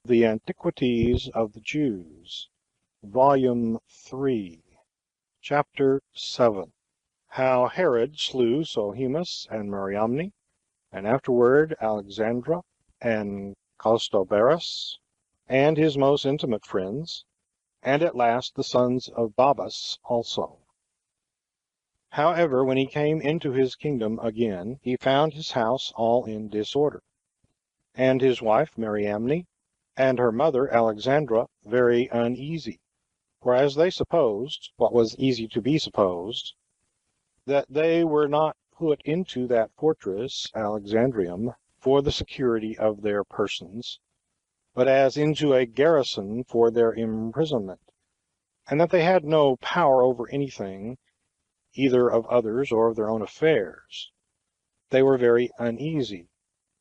The Antiquities of the Jews, Volume 3, Chapter 7. How Herod slew Sohemus and Mariamne, and afterward Alexandra and Costobarus, and his most intimate friends, and at last the sons of Babas also. However, when he came into his kingdom again, he found his house all in disorder, and his wife Mariamne and her mother Alexandra very uneasy, for as they supposed, what was easy to be supposed, that they were not put into that fortress Alexandrium for the security of their persons, but as into a garrison for their imprisonment, and that they had no power over anything, either of others or of their own affairs. They were very uneasy,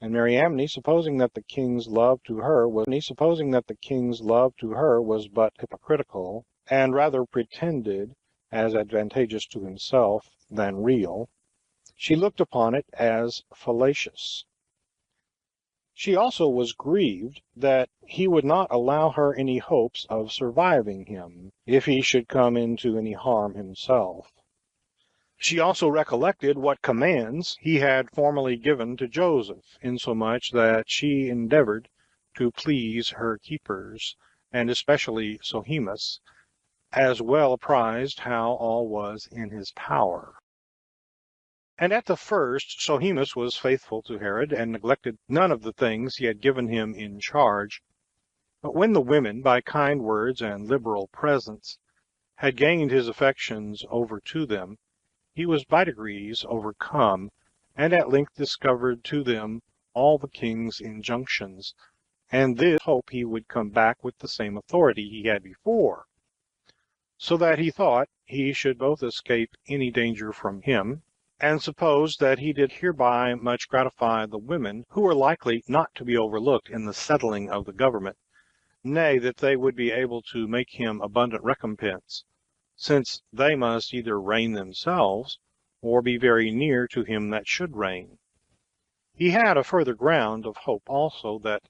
and Mariamne, supposing that the king's love to her was but hypocritical, and rather pretended, as advantageous to himself than real, she looked upon it as fallacious. She also was grieved that he would not allow her any hopes of surviving him, if he should come into any harm himself. She also recollected what commands he had formerly given to Joseph, insomuch that she endeavored to please her keepers, and especially Sohemus, as well apprised how all was in his power. And at the first Sohemus was faithful to Herod, and neglected none of the things he had given him in charge. But when the women, by kind words and liberal presents, had gained his affections over to them, he was by degrees overcome, and at length discovered to them all the king's injunctions, and this hope he would come back with the same authority he had before, so that he thought he should both escape any danger from him, and supposed that he did hereby much gratify the women, who were likely not to be overlooked in the settling of the government, nay, that they would be able to make him abundant recompense, since they must either reign themselves, or be very near to him that should reign. He had a further ground of hope also, that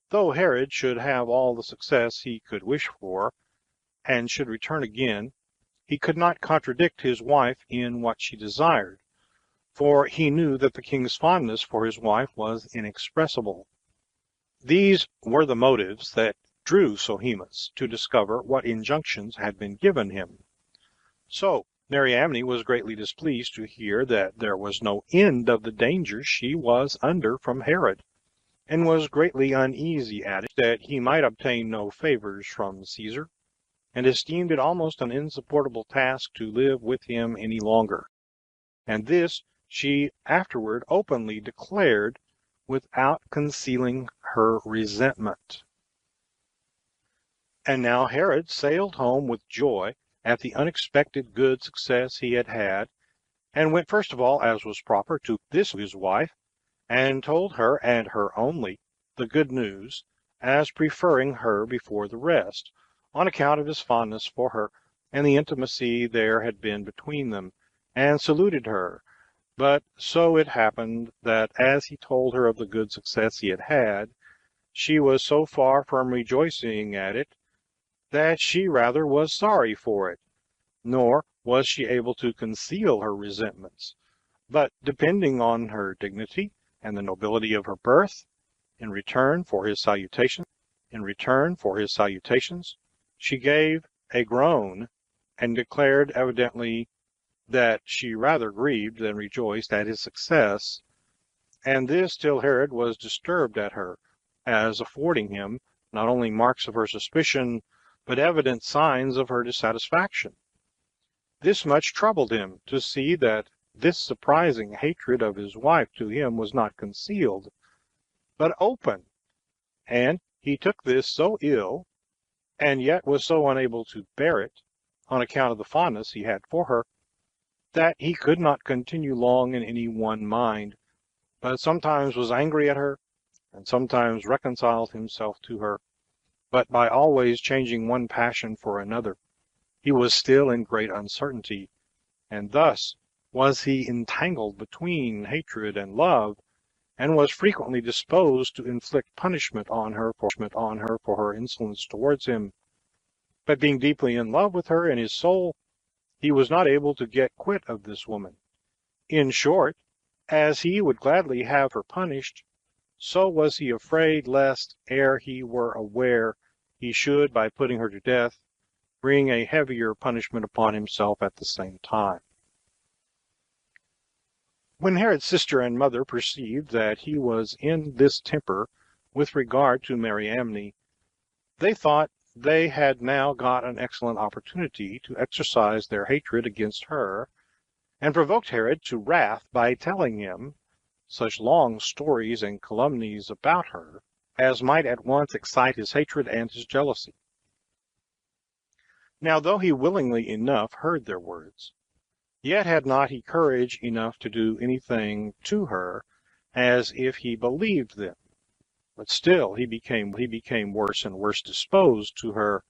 though Herod should have all the success he could wish for, and should return again, he could not contradict his wife in what she desired, for he knew that the king's fondness for his wife was inexpressible. These were the motives that drew Sohemus to discover what injunctions had been given him. So Mariamne was greatly displeased to hear that there was no end of the dangers she was under from Herod, and was greatly uneasy at it, that he might obtain no favors from Caesar, and esteemed it almost an insupportable task to live with him any longer. And this she afterward openly declared, without concealing her resentment. And now Herod sailed home with joy at the unexpected good success he had had, and went first of all, as was proper, to this his wife, and told her, and her only, the good news, as preferring her before the rest, on account of his fondness for her, and the intimacy there had been between them, and saluted her. But so it happened, that as he told her of the good success he had had, she was so far from rejoicing at it, that she rather was sorry for it, nor was she able to conceal her resentments, but depending on her dignity and the nobility of her birth, in return for his salutations, she gave a groan, and declared evidently that she rather grieved than rejoiced at his success, and this till Herod was disturbed at her, as affording him not only marks of her suspicion, but evident signs of her dissatisfaction. This much troubled him, to see that this surprising hatred of his wife to him was not concealed, but open, and he took this so ill, and yet was so unable to bear it, on account of the fondness he had for her, that he could not continue long in any one mind, but sometimes was angry at her, and sometimes reconciled himself to her, but by always changing one passion for another, he was still in great uncertainty, and thus was he entangled between hatred and love, and was frequently disposed to inflict punishment on her for her insolence towards him. But being deeply in love with her in his soul, he was not able to get quit of this woman. In short, as he would gladly have her punished, so was he afraid lest, ere he were aware, he should, by putting her to death, bring a heavier punishment upon himself at the same time. When Herod's sister and mother perceived that he was in this temper with regard to Mariamne, they thought they had now got an excellent opportunity to exercise their hatred against her, and provoked Herod to wrath by telling him such long stories and calumnies about her as might at once excite his hatred and his jealousy. Now, though he willingly enough heard their words, yet had not he courage enough to do anything to her as if he believed them. But still he became worse and worse disposed to her,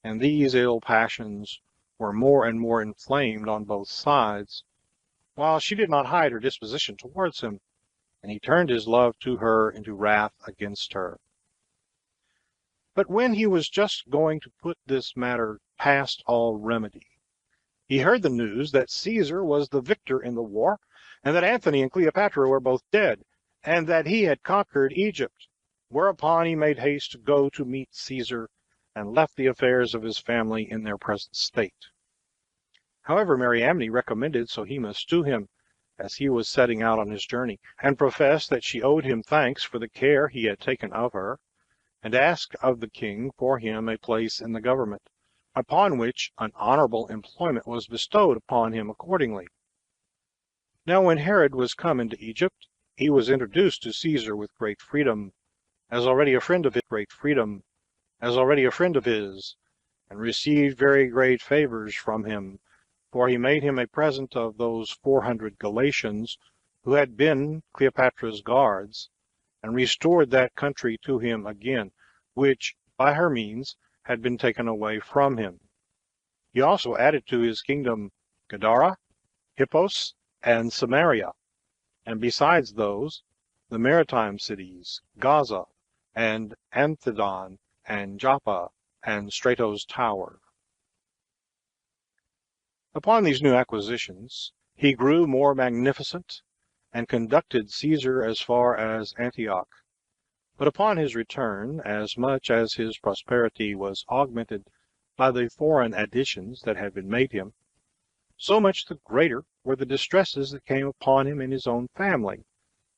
and these ill passions were more and more inflamed on both sides, while she did not hide her disposition towards him, and he turned his love to her into wrath against her. But when he was just going to put this matter past all remedy, he heard the news that Caesar was the victor in the war, and that Antony and Cleopatra were both dead, and that he had conquered Egypt. Whereupon he made haste to go to meet Caesar, and left the affairs of his family in their present state. However, Mariamne recommended Sohemus to him, as he was setting out on his journey, and professed that she owed him thanks for the care he had taken of her, and asked of the king for him a place in the government, upon which an honorable employment was bestowed upon him accordingly. Now when Herod was come into Egypt, he was introduced to Caesar with great freedom, as already a friend of his, and received very great favors from him, for he made him a present of those 400 Galatians who had been Cleopatra's guards, and restored that country to him again, which by her means had been taken away from him. He also added to his kingdom Gadara, Hippos, and Samaria, and besides those, the maritime cities, Gaza, and Anthedon, and Joppa, and Strato's tower. Upon these new acquisitions, he grew more magnificent, and conducted Caesar as far as Antioch. But upon his return, as much as his prosperity was augmented by the foreign additions that had been made him, so much the greater were the distresses that came upon him in his own family,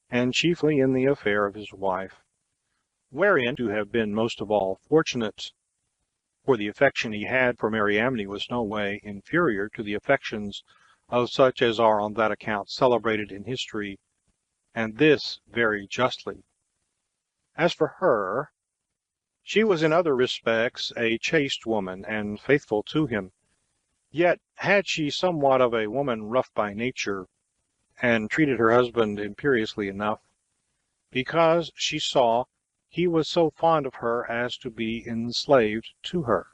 and chiefly in the affair of his wife, wherein to have been most of all fortunate, for the affection he had for Mariamne was no way inferior to the affections of such as are on that account celebrated in history, and this very justly. As for her, she was in other respects a chaste woman, and faithful to him. Yet had she somewhat of a woman rough by nature, and treated her husband imperiously enough, because she saw he was so fond of her as to be enslaved to her.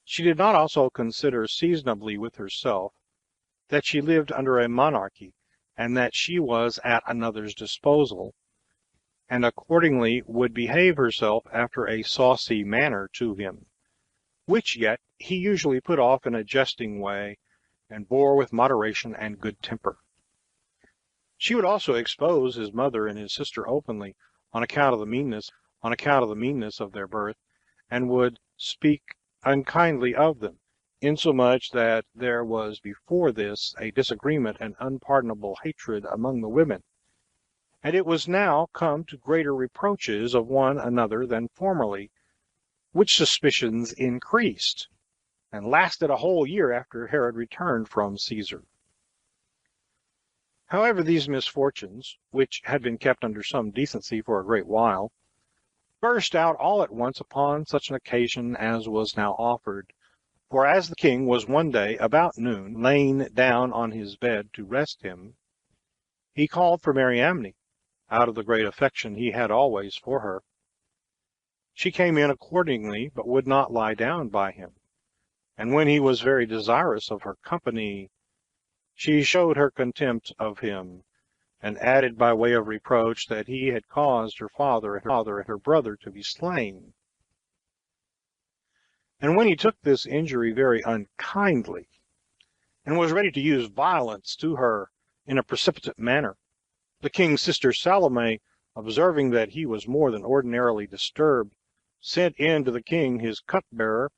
She did not also consider seasonably with herself that she lived under a monarchy, and that she was at another's disposal, and accordingly would behave herself after a saucy manner to him, which yet he usually put off in a jesting way, and bore with moderation and good temper. She would also expose his mother and his sister openly, on account of the meanness of their birth, and would speak unkindly of them, insomuch that there was before this a disagreement and unpardonable hatred among the women, and it was now come to greater reproaches of one another than formerly, which suspicions increased, and lasted a whole year after Herod returned from Caesar. However, these misfortunes, which had been kept under some decency for a great while, burst out all at once upon such an occasion as was now offered. For as the king was one day about noon lain down on his bed to rest him, he called for Mariamne, out of the great affection he had always for her. She came in accordingly, but would not lie down by him, and when he was very desirous of her company, she showed her contempt of him, and added by way of reproach that he had caused her father and her brother to be slain. And when he took this injury very unkindly, and was ready to use violence to her in a precipitate manner, the king's sister Salome, observing that he was more than ordinarily disturbed, sent in to the king his cupbearer,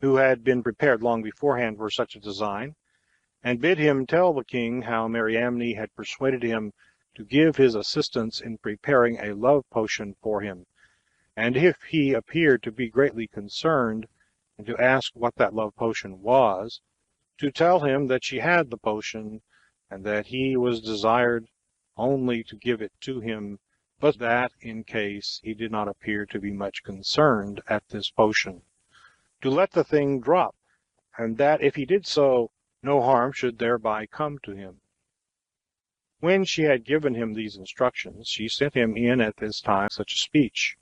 who had been prepared long beforehand for such a design, and bid him tell the king how Mariamne had persuaded him to give his assistance in preparing a love potion for him, and if he appeared to be greatly concerned, and to ask what that love potion was, to tell him that she had the potion, and that he was desired only to give it to him, but that in case he did not appear to be much concerned at this potion, to let the thing drop, and that if he did so, no harm should thereby come to him. When she had given him these instructions, she sent him in at this time such a speech.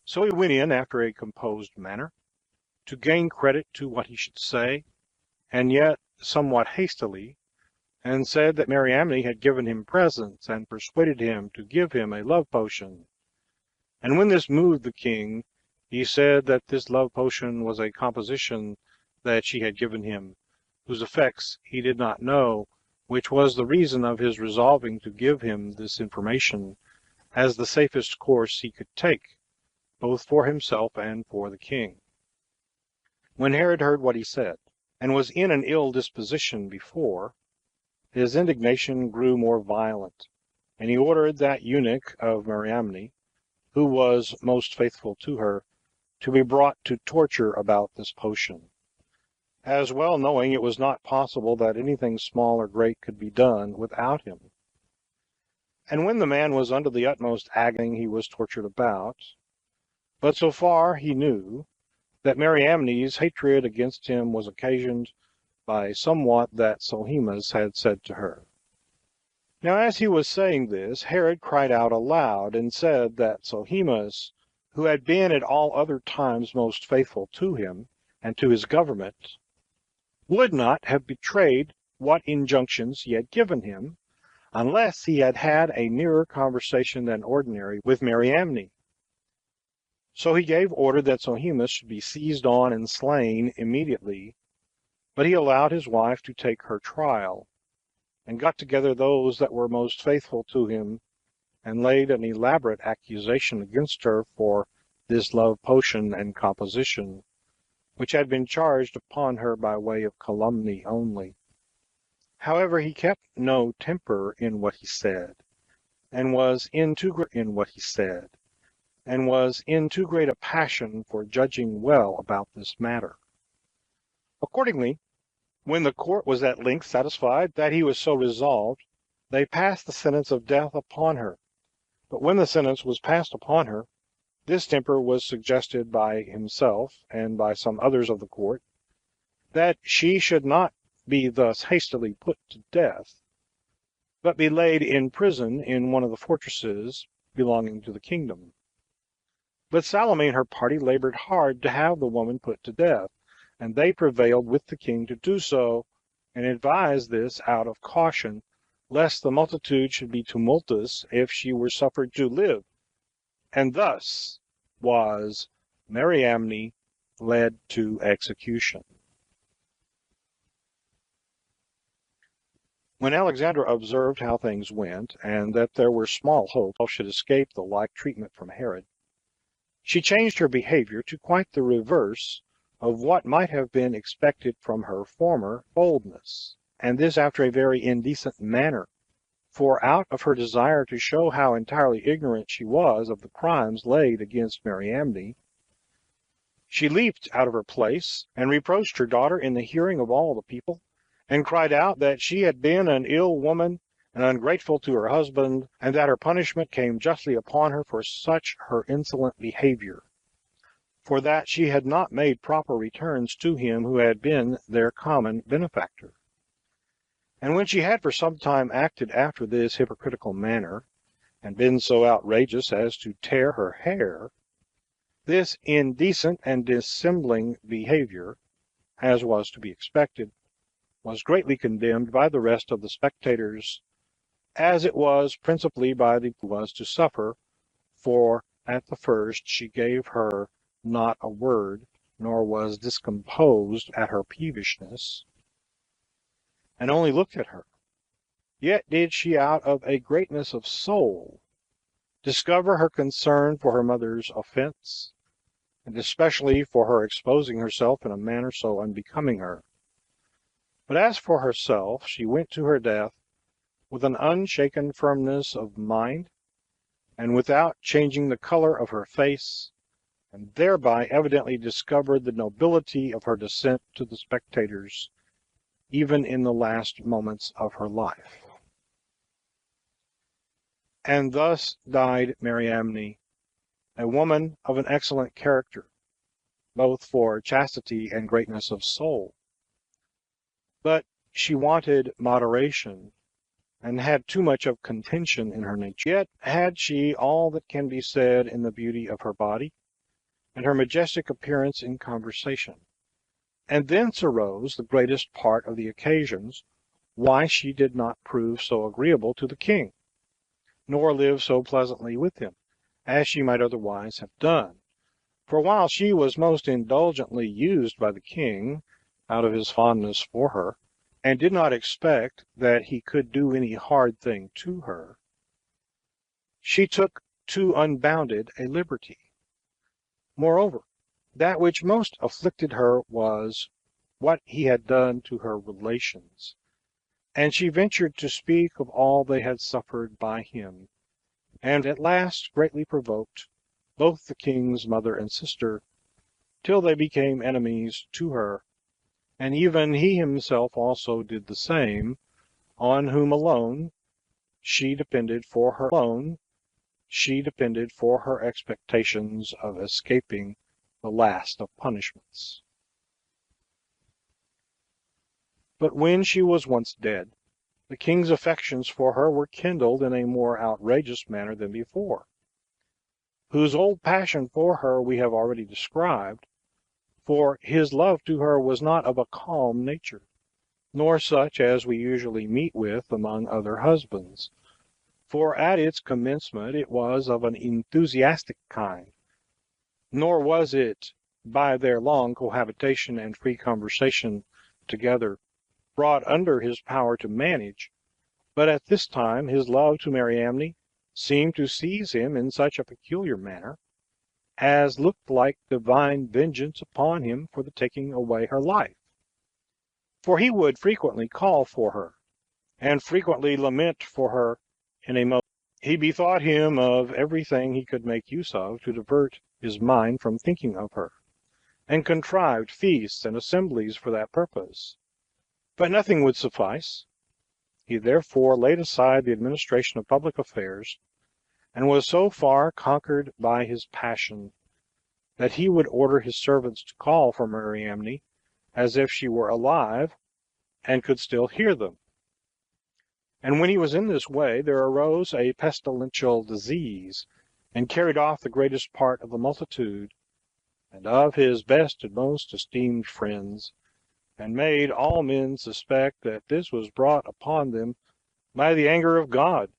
So he went in after a composed manner, to gain credit to what he should say, and yet somewhat hastily, and said that Mariamne had given him presents, and persuaded him to give him a love potion. And when this moved the king, he said that this love potion was a composition that she had given him, whose effects he did not know, which was the reason of his resolving to give him this information, as the safest course he could take, both for himself and for the king. When Herod heard what he said, and was in an ill disposition before, his indignation grew more violent, and he ordered that eunuch of Mariamne, who was most faithful to her, to be brought to torture about this potion, as well knowing it was not possible that anything small or great could be done without him. And when the man was under the utmost agony, he was tortured about. But so far he knew that Mariamne's hatred against him was occasioned by somewhat that Sohemus had said to her. Now as he was saying this, Herod cried out aloud, and said that Sohemus, who had been at all other times most faithful to him and to his government, would not have betrayed what injunctions he had given him, unless he had had a nearer conversation than ordinary with Mariamne. So he gave order that Sohemus should be seized on and slain immediately, but he allowed his wife to take her trial, and got together those that were most faithful to him, and laid an elaborate accusation against her for this love potion and composition, which had been charged upon her by way of calumny only. However, he kept no temper in what he said, and was in too great a passion for judging well about this matter. Accordingly, when the court was at length satisfied that he was so resolved, they passed the sentence of death upon her. But when the sentence was passed upon her, this temper was suggested by himself and by some others of the court, that she should not be thus hastily put to death, but be laid in prison in one of the fortresses belonging to the kingdom. But Salome and her party labored hard to have the woman put to death, and they prevailed with the king to do so, and advised this out of caution, lest the multitude should be tumultuous if she were suffered to live. And thus was Mariamne led to execution. When Alexandra observed how things went, and that there were small hope should escape the like treatment from Herod, she changed her behavior to quite the reverse of what might have been expected from her former boldness, and this after a very indecent manner. For out of her desire to show how entirely ignorant she was of the crimes laid against Mariamne, she leaped out of her place, and reproached her daughter in the hearing of all the people, and cried out that she had been an ill woman and ungrateful to her husband, and that her punishment came justly upon her for such her insolent behavior, for that she had not made proper returns to him who had been their common benefactor. And when she had for some time acted after this hypocritical manner, and been so outrageous as to tear her hair, this indecent and dissembling behavior, as was to be expected, was greatly condemned by the rest of the spectators, as it was principally by the was to suffer, for at the first she gave her not a word, nor was discomposed at her peevishness, and only looked at her. Yet did she out of a greatness of soul discover her concern for her mother's offense, and especially for her exposing herself in a manner so unbecoming her. But as for herself, she went to her death with an unshaken firmness of mind, and without changing the color of her face, and thereby evidently discovered the nobility of her descent to the spectators, even in the last moments of her life. And thus died Mariamne, a woman of an excellent character, both for chastity and greatness of soul. But she wanted moderation, and had too much of contention in her nature. Yet had she all that can be said in the beauty of her body, and her majestic appearance in conversation. And thence arose the greatest part of the occasions why she did not prove so agreeable to the king, nor live so pleasantly with him, as she might otherwise have done. For while she was most indulgently used by the king, out of his fondness for her, and did not expect that he could do any hard thing to her, she took too unbounded a liberty. Moreover, that which most afflicted her was what he had done to her relations, and she ventured to speak of all they had suffered by him, and at last greatly provoked both the king's mother and sister, till they became enemies to her, and even he himself also did the same, on whom alone she depended for her expectations of escaping the last of punishments. But when she was once dead, the king's affections for her were kindled in a more outrageous manner than before, whose old passion for her we have already described, for his love to her was not of a calm nature, nor such as we usually meet with among other husbands, for at its commencement it was of an enthusiastic kind, nor was it, by their long cohabitation and free conversation together, brought under his power to manage, but at this time his love to Mariamne seemed to seize him in such a peculiar manner, as looked like divine vengeance upon him for the taking away her life. For he would frequently call for her, and frequently lament for her in a most. He bethought him of everything he could make use of to divert his mind from thinking of her, and contrived feasts and assemblies for that purpose. But nothing would suffice. He therefore laid aside the administration of public affairs, and was so far conquered by his passion, that he would order his servants to call for Mariamne, as if she were alive, and could still hear them. And when he was in this way, there arose a pestilential disease, and carried off the greatest part of the multitude, and of his best and most esteemed friends, and made all men suspect that this was brought upon them by the anger of God,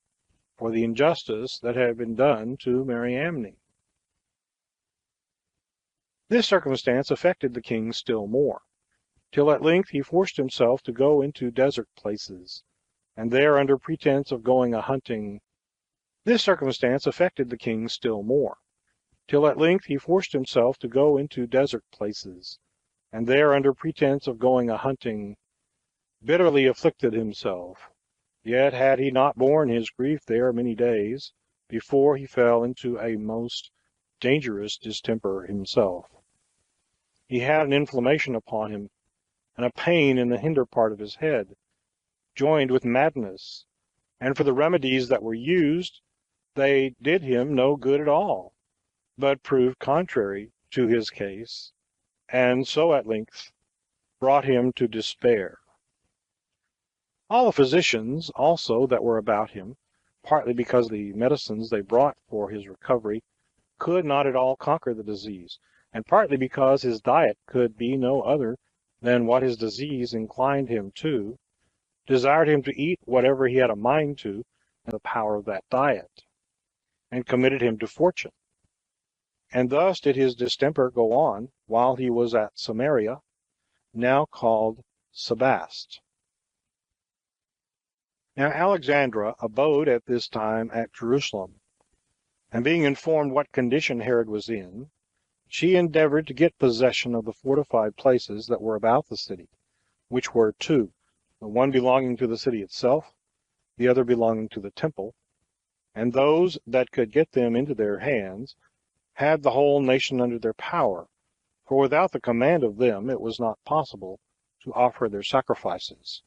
for the injustice that had been done to Mariamne. This circumstance affected the king still more, till at length he forced himself to go into desert places, and there under pretense of going a-hunting. This circumstance affected the king still more, till at length he forced himself to go into desert places, and there under pretense of going a-hunting, bitterly afflicted himself. Yet had he not borne his grief there many days, before he fell into a most dangerous distemper himself. He had an inflammation upon him, and a pain in the hinder part of his head, joined with madness, and for the remedies that were used, they did him no good at all, but proved contrary to his case, and so at length brought him to despair. All the physicians also that were about him, partly because the medicines they brought for his recovery could not at all conquer the disease, and partly because his diet could be no other than what his disease inclined him to, desired him to eat whatever he had a mind to, the power of that diet, and committed him to fortune. And thus did his distemper go on while he was at Samaria, now called Sebaste. Now Alexandra abode at this time at Jerusalem, and being informed what condition Herod was in, she endeavored to get possession of the fortified places that were about the city, which were two, the one belonging to the city itself, the other belonging to the temple, and those that could get them into their hands had the whole nation under their power, for without the command of them it was not possible to offer their sacrifices.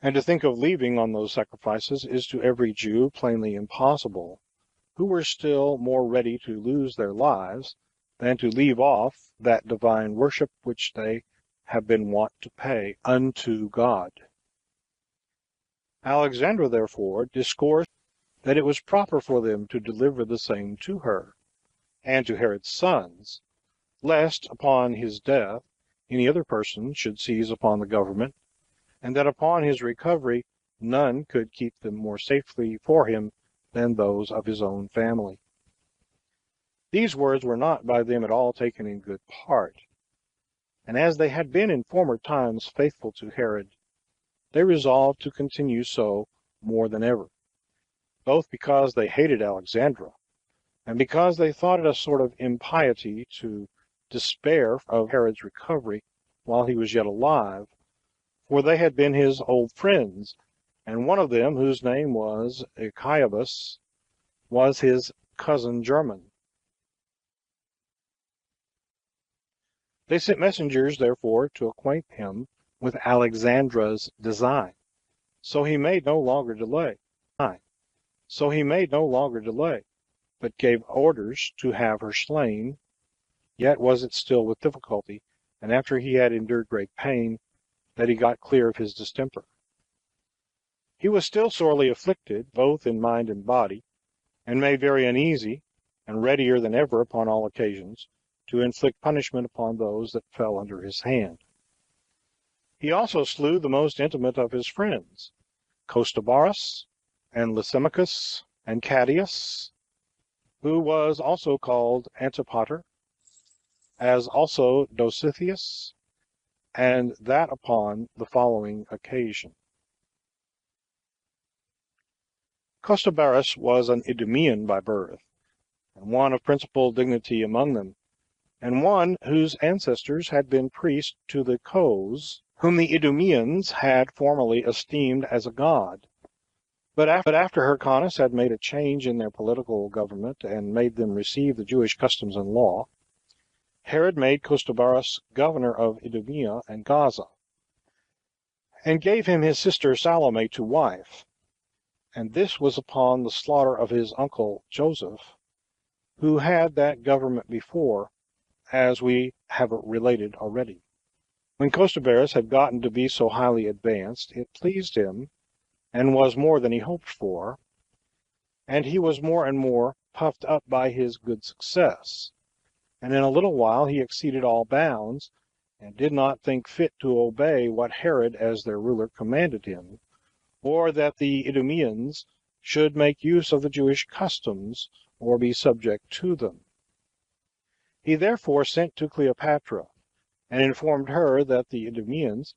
And to think of leaving on those sacrifices is to every Jew plainly impossible, who were still more ready to lose their lives than to leave off that divine worship which they have been wont to pay unto God. Alexandra therefore discoursed that it was proper for them to deliver the same to her, and to Herod's sons, lest upon his death any other person should seize upon the government, and that upon his recovery none could keep them more safely for him than those of his own family. These words were not by them at all taken in good part, and as they had been in former times faithful to Herod, they resolved to continue so more than ever, both because they hated Alexandra, and because they thought it a sort of impiety to despair of Herod's recovery while he was yet alive, for they had been his old friends, and one of them, whose name was Achaebus, was his cousin german. They sent messengers, therefore, to acquaint him with Alexandra's design. So he made no longer delay, but gave orders to have her slain. Yet was it still with difficulty, and after he had endured great pain, that he got clear of his distemper. He was still sorely afflicted, both in mind and body, and made very uneasy, and readier than ever upon all occasions to inflict punishment upon those that fell under his hand. He also slew the most intimate of his friends, Costobarus, and Lysimachus, and Cadius, who was also called Antipater, as also Josephus, and that upon the following occasion. Costobarus was an Idumean by birth, and one of principal dignity among them, and one whose ancestors had been priests to the Cos, whom the Idumeans had formerly esteemed as a god. But after Hyrcanus had made a change in their political government, and made them receive the Jewish customs and law, Herod made Costobarus governor of Idumea and Gaza, and gave him his sister Salome to wife. And this was upon the slaughter of his uncle Joseph, who had that government before, as we have related already. When Costobarus had gotten to be so highly advanced, it pleased him, and was more than he hoped for, and he was more and more puffed up by his good success, and in a little while he exceeded all bounds, and did not think fit to obey what Herod as their ruler commanded him, or that the Idumeans should make use of the Jewish customs, or be subject to them. He therefore sent to Cleopatra, and informed her that the Idumeans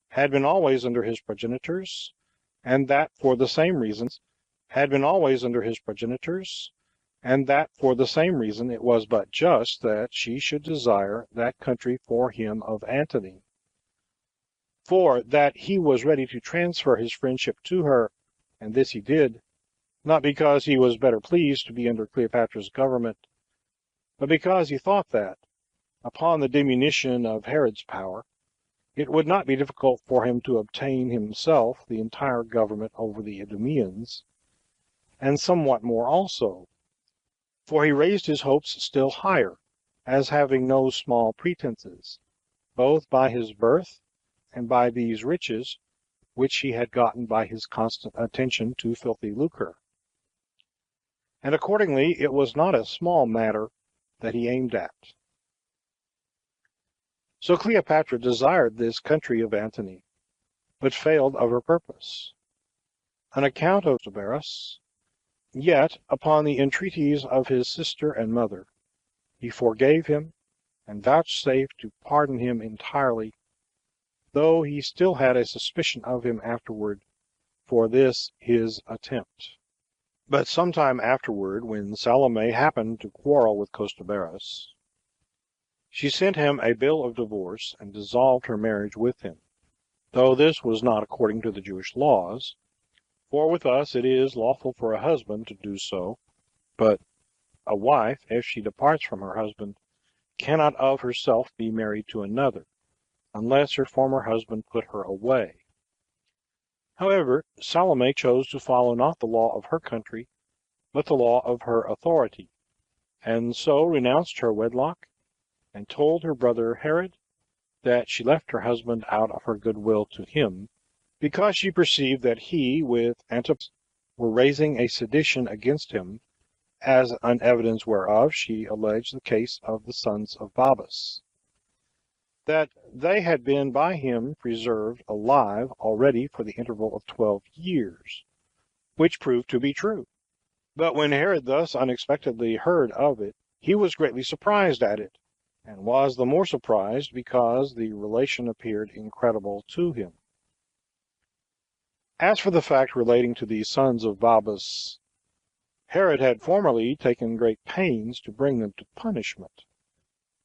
had been always under his progenitors, and that for the same reasons it was but just that she should desire that country for him of Antony, for that he was ready to transfer his friendship to her, and this he did, not because he was better pleased to be under Cleopatra's government, but because he thought that, upon the diminution of Herod's power, it would not be difficult for him to obtain himself the entire government over the Idumeans, and somewhat more also, for he raised his hopes still higher, as having no small pretenses, both by his birth and by these riches which he had gotten by his constant attention to filthy lucre. And accordingly it was not a small matter that he aimed at. So Cleopatra desired this country of Antony, but failed of her purpose, on account of Costobarus, Yet, upon the entreaties of his sister and mother, he forgave him, and vouchsafed to pardon him entirely, though he still had a suspicion of him afterward for this his attempt. But some time afterward, when Salome happened to quarrel with Costobarus, she sent him a bill of divorce, and dissolved her marriage with him, though this was not according to the Jewish laws, for with us it is lawful for a husband to do so, but a wife, if she departs from her husband, cannot of herself be married to another, unless her former husband put her away. However, Salome chose to follow not the law of her country, but the law of her authority, and so renounced her wedlock, and told her brother Herod that she left her husband out of her goodwill to him, because she perceived that he, with Antipas, were raising a sedition against him, as an evidence whereof she alleged the case of the sons of Babas, that they had been by him preserved alive already for the interval of 12 years, which proved to be true. But when Herod thus unexpectedly heard of it, he was greatly surprised at it, and was the more surprised because the relation appeared incredible to him. As for the fact relating to the sons of Babas, Herod had formerly taken great pains to bring them to punishment,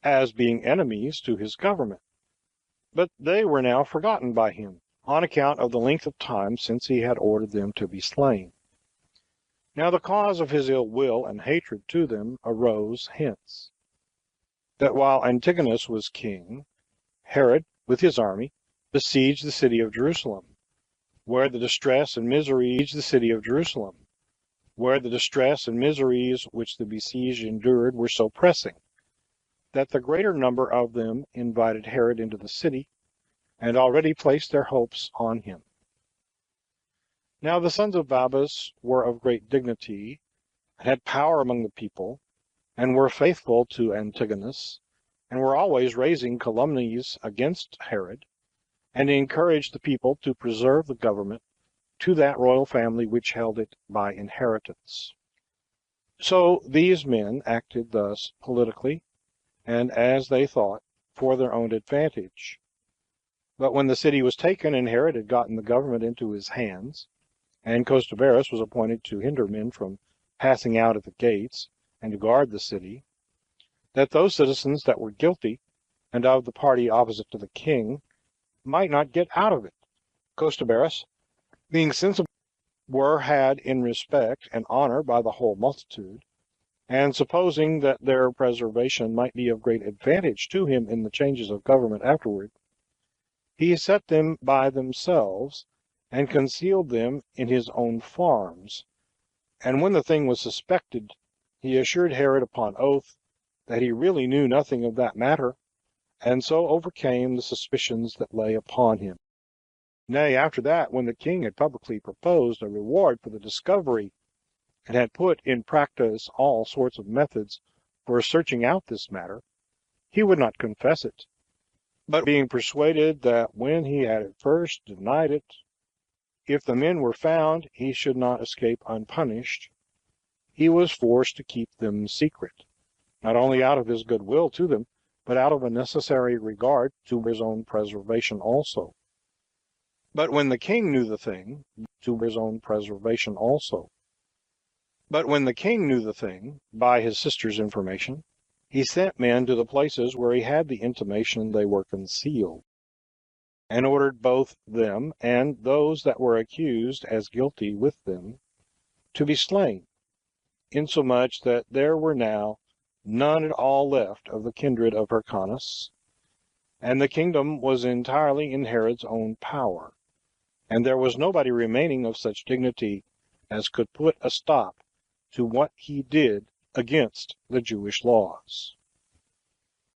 as being enemies to his government, but they were now forgotten by him, on account of the length of time since he had ordered them to be slain. Now the cause of his ill will and hatred to them arose hence, that while Antigonus was king, Herod, with his army, besieged the city of Jerusalem, where the distress and miseries which the besieged endured were so pressing, that the greater number of them invited Herod into the city, and already placed their hopes on him. Now the sons of Babas were of great dignity, and had power among the people, and were faithful to Antigonus, and were always raising calumnies against Herod, and encouraged the people to preserve the government to that royal family which held it by inheritance. So these men acted thus politically, and as they thought, for their own advantage. But when the city was taken, and Herod had gotten the government into his hands, and Costobarus was appointed to hinder men from passing out at the gates, and to guard the city, that those citizens that were guilty, and of the party opposite to the king, might not get out of it, Costobarus, being sensible, were had in respect and honor by the whole multitude, and supposing that their preservation might be of great advantage to him in the changes of government afterward, he set them by themselves, and concealed them in his own farms. And when the thing was suspected, he assured Herod upon oath that he really knew nothing of that matter, and so overcame the suspicions that lay upon him. Nay, after that, when the king had publicly proposed a reward for the discovery, and had put in practice all sorts of methods for searching out this matter, he would not confess it, but being persuaded that when he had at first denied it, if the men were found, he should not escape unpunished, he was forced to keep them secret, not only out of his good will to them, but out of a necessary regard to his own preservation also. But when the king knew the thing, by his sister's information, he sent men to the places where he had the intimation they were concealed, and ordered both them and those that were accused as guilty with them to be slain, insomuch that there were now none at all left of the kindred of Hyrcanus, and the kingdom was entirely in Herod's own power, and there was nobody remaining of such dignity as could put a stop to what he did against the Jewish laws.